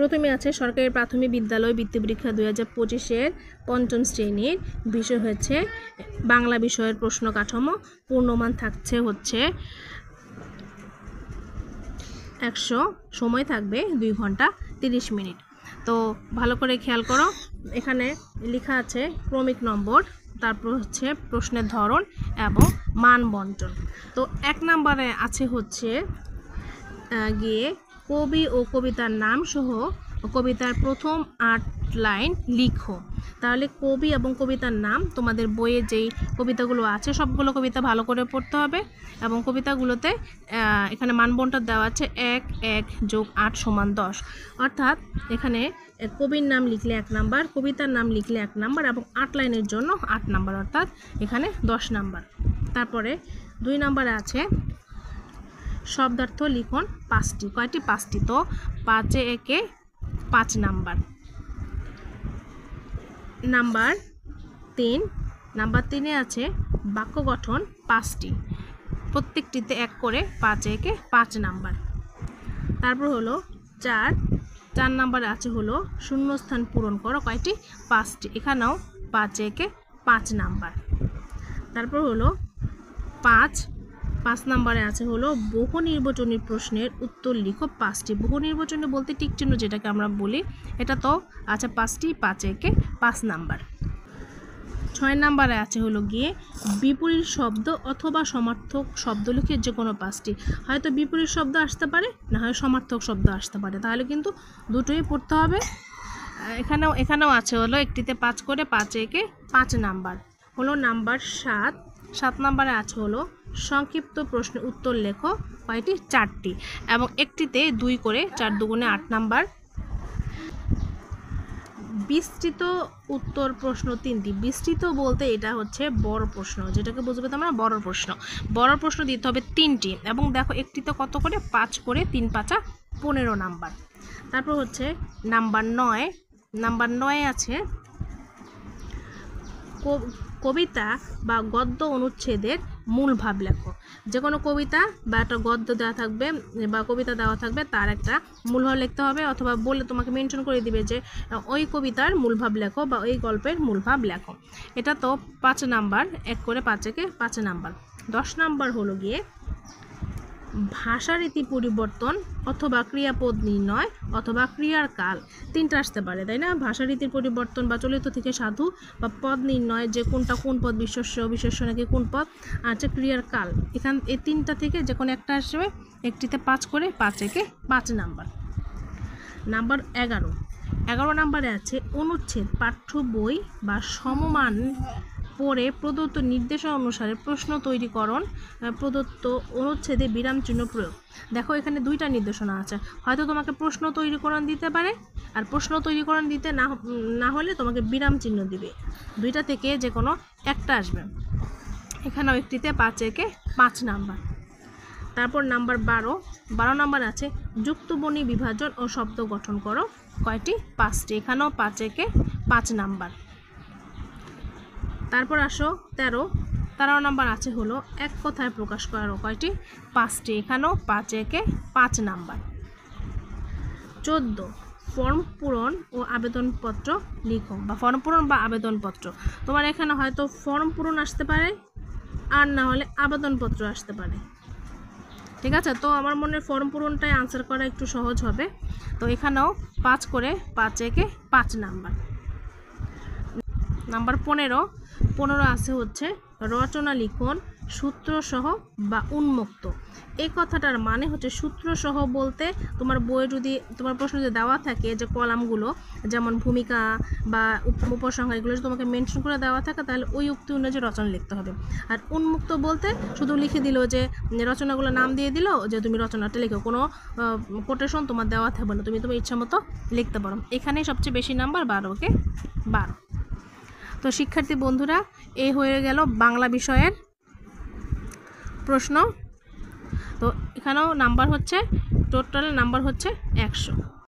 প্রথমে আছে সরকারি প্রাথমিক বিদ্যালয় বৃত্তি পরীক্ষা 2025-এর পঞ্চম শ্রেণীর বিষয় হচ্ছে বাংলা বিষয়ের প্রশ্ন কাঠামো। পূর্ণমান থাকছে হচ্ছে 100, সময় থাকবে 2 ঘন্টা 30 মিনিট। তো ভালো করে খেয়াল করো, এখানে লেখা আছে ক্রমিক নম্বর, তারপর হচ্ছে প্রশ্নের ধরন এবং মান বন্টন। তো 1 নম্বরে আছে হচ্ছে গিয়ে কবি ও কবিতার নাম সহ কবিতার প্রথম 8 লাইন লিখো। তাহলে কবি এবং কবিতার নাম, তোমাদের বইয়ে যেই কবিতাগুলো আছে সবগুলো কবিতা ভালো করে পড়তে হবে এবং কবিতাগুলোতে এখানে মানবন্টন দেওয়া আছে 1 1 + 8 = 10। অর্থাৎ এখানে কবির নাম লিখলে 1 নাম্বার, কবিতার নাম লিখলে 1 নাম্বার এবং 8 লাইনের জন্য 8 নাম্বার, অর্থাৎ এখানে 10 নাম্বার। তারপরে 2 নম্বরে আছে শব্দার্থ লিখন 5টি। কয়টি? 5টি। তো 5 একে 5 নাম্বার। নাম্বার 3 আছে বাক্য গঠন 5টি, প্রত্যেকটিতে 1 করে 5 একে 5 নাম্বার। তারপর হলো 4 নাম্বারে আছে হলো শূন্যস্থান পূরণ করো। কয়টি? 5টি, এখানেও 5 একে 5 নাম্বার। তারপর হলো 5 নম্বরে আছে হলো বহু নির্বাচনী প্রশ্নের উত্তর লিখো 5টি। বহু নির্বাচনী বলতে টিক চিহ্ন যেটাকে আমরা বলি, এটা তো আছে 5টি, 5 একে 5 নাম্বার। 6 নম্বরে আছে হলো গিয়ে বিপরীত শব্দ অথবা সমার্থক শব্দ লিখে যে কোনো 5টি। হয়তো বিপরীত শব্দ আসতে পারে, না হয় সমার্থক শব্দ আসতে পারে, তাহলে কিন্তু দুটোই পড়তে হবে। এখানেও আছে হলো একটিতে 5 করে 5 একে 5 নাম্বার। হলো নাম্বার 7 নম্বরে আছে হলো সংক্ষিপ্ত প্রশ্নের উত্তর লেখো। কয়টি? 4টি, এবং একটিতে 2 করে 4 দুগুণে 8 নাম্বার। বিস্তৃত উত্তর প্রশ্ন 3টি। বিস্তৃত বলতে এটা হচ্ছে বড় প্রশ্ন, যেটাকে বুঝবে তোমরা বড় প্রশ্ন। বড় প্রশ্ন দিতে হবে 3টি, এবং দেখো একটিতে কত করে? 5 করে, 3 5 15 নাম্বার। তারপর হচ্ছে নাম্বার 9 আছে কবিতা বা গদ্য অনুচ্ছেদের মূল ভাব লেখো। যে কোনো কবিতা বা একটা গদ্য দেওয়া থাকবে বা কবিতা দেওয়া থাকবে, তার একটা মূল ভাব লিখতে হবে, অথবা বলে তোমাকে মেনশন করে দিবে যে ওই কবিতার মূল ভাব লেখো বা ওই গল্পের মূল ভাব লেখো। এটা তো 5 নাম্বার, 1 করে 5 একে 5 নাম্বার। 10 নাম্বার হলো গিয়ে ভাষারীতি পরিবর্তন অথবা ক্রিয়াপদ নির্ণয় অথবা ক্রিয়ার কাল। 3টা আসতে পারে, তাই না? ভাষারীতির পরিবর্তন বা চলিত থেকে সাধু, বা পদ নির্ণয় যে কোনটা কোন পদ, বিশেষ্য নাকি কোন পদ, আর যে ক্রিয়ার কাল। এই 3টা থেকে যে কোনো একটা আসবে। একটিতে 5 করে 5 একে 5 নাম্বার। নাম্বার 11 নাম্বারে আছে অনুচ্ছেদ পাঠ্য বই বা সমমান পরে প্রদত্ত নির্দেশনা অনুসারে প্রশ্ন তৈরিকরণ, প্রদত্ত অনুচ্ছেদে বিরাম চিহ্ন প্রয়োগ। দেখো এখানে 2টা নির্দেশনা আছে, হয়তো তোমাকে প্রশ্ন তৈরিকরণ দিতে পারে, আর প্রশ্ন তৈরিকরণ দিতে না হলে তোমাকে বিরাম চিহ্ন দিবে। 2টা থেকে যে কোনো একটা আসবে। এখানেও একটিতে 5 একে 5 নাম্বার। তারপর নাম্বার 12 নাম্বার আছে যুক্তবর্ণী বিভাজন ও শব্দ গঠন করো। কয়টি? 5টি, এখানেও 5 একে 5 নাম্বার। তারপর আসো 13 নাম্বার আছে হলো এক কথায় প্রকাশ করো। কয়টি? 5টি, এখানেও 5 একে 5 নাম্বার। 14 ফর্ম পূরণ ও আবেদনপত্র লিখো, বা ফর্ম পূরণ বা আবেদনপত্র। তোমার এখানে হয়তো ফর্ম পূরণ আসতে পারে, আর না হলে আবেদনপত্র আসতে পারে। ঠিক আছে, তো আমার মনে হয় ফর্ম পূরণটাই আনসার করা একটু সহজ হবে। তো এখানেও 5 করে 5 একে 5 নাম্বার। নাম্বার 15 আছে হচ্ছে রচনা লিখন সূত্রসহ বা উন্মুক্ত। এই কথাটার মানে হচ্ছে সূত্রসহ বলতে তোমার বইয়ে যদি তোমার প্রশ্ন যদি দেওয়া থাকে যে কলামগুলো, যেমন ভূমিকা বা উপসংহার, এগুলো যদি তোমাকে মেনশন করে দেওয়া থাকে, তাহলে ওই উক্তি অনুযায়ী রচনা লিখতে হবে। আর উন্মুক্ত বলতে শুধু লিখে দিল যে রচনাগুলো নাম দিয়ে দিল যে তুমি রচনাটা লিখো, কোনো কোটেশন তোমার দেওয়া থাকবে না, তুমি তোমার ইচ্ছা মতো লিখতে পারো। এখানেই সবচেয়ে বেশি নাম্বার, 12 কে 12। তো শিক্ষার্থী বন্ধুরা, এই হয়ে গেল বাংলা বিষয়ের প্রশ্ন। তো এখানেও নাম্বার হচ্ছে, টোটাল নাম্বার হচ্ছে 100।